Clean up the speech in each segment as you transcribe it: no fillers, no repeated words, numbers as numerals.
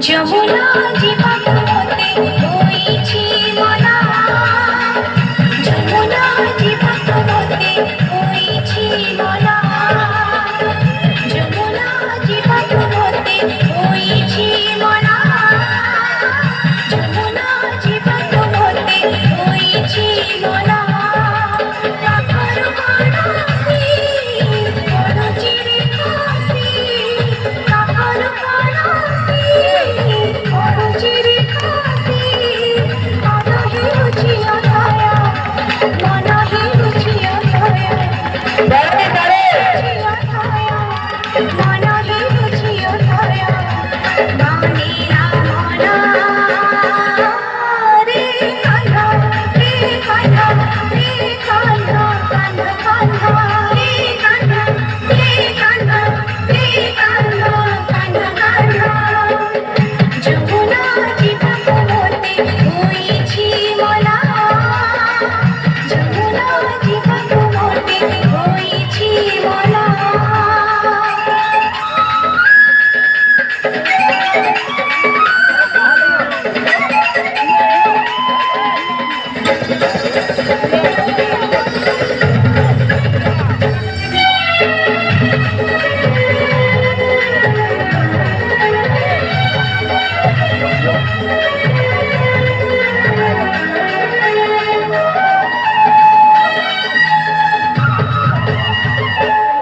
যমুনা জীবন হতে হইছি মনা, যমুনা জীবন হতে হইছি মনা, যমুনা জীবন হতে হইছি মনা, যমুনা জীবন হতে হইছি মনা। রাখার বারাসি বড় চিরে খাসি, রাখার বারাসি বড় চিরে খাসি, মনা হে রুচিয়া ছায়া, মনা হে রুচিয়া ছায়া, রুচিয়া ছায়া, মনা হে রুচিয়া ছায়া, মানে না মনা রে কান্না, রে কান্না, রে কান্না, কান্না কান্না, রে কান্না, রে কান্না, রে কান্না, কান্না কান্না। যমুনা জীবন হতে হইছি মনা, যমুনা জীবন হতে হইছি মনা।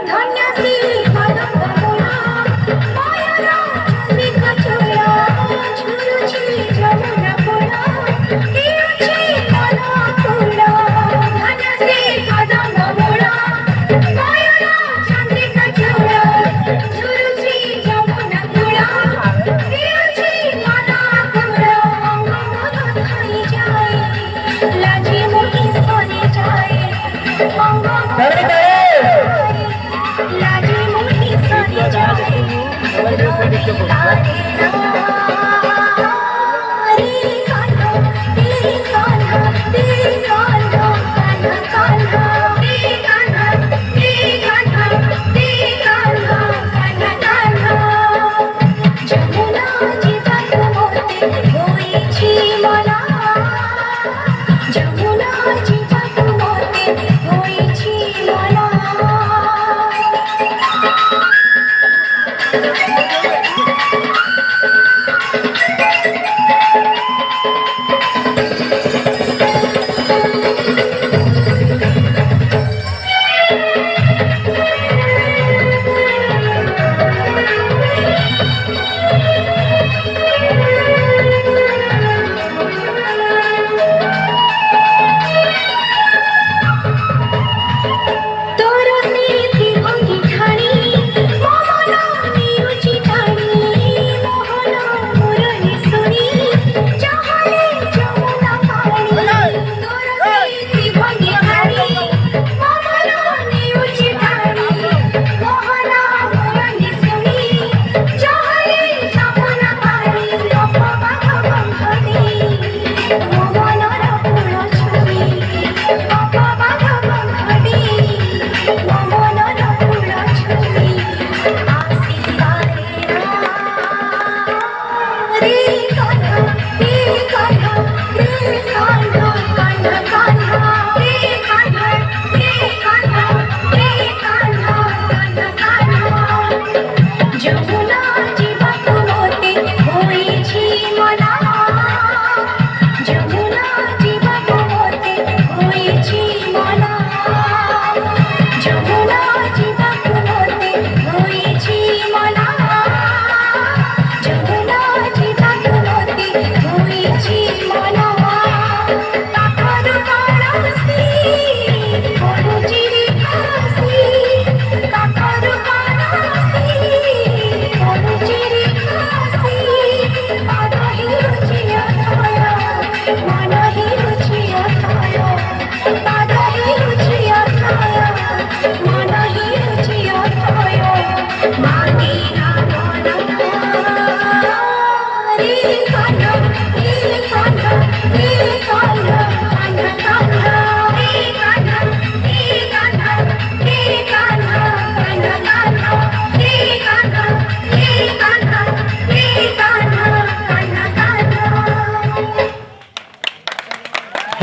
ধন্যাসী কদম্ব মূলা, ময়ূরা চন্দ্রিকা চূড়া, ঝুলুছি যমুনা কূলা, দিয়েছি মনা কূলা। ধন্যাসী কদম্ব মূলা, ময়ূরা চন্দ্রিকা চূড়া, ঝুলুছি যমুনা কূলা, দিয়েছি মনা কূলা। অঙ্গ মদন খাই যায়, লাজে মোহে সরে যায়, অঙ্গ মদন লাজে মোহে সরে যায়, রোদে তারে রে কান্না, রে কান্না, রে কান্না, কান্না কান্না, রে কান্না, রে কান্না, রে কান্না, কান্না কান্না। যমুনা জীবন হতে হইছি মনা, যমুনা জীবন হতে হইছি মনা।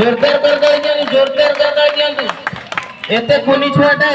ଜୋରଦାର କରିଦିଅନ୍ତୁ, ଜୋରଦାର କରିଦିଅନ୍ତୁ। ଏତେ କୁନି ଛୁଆଟା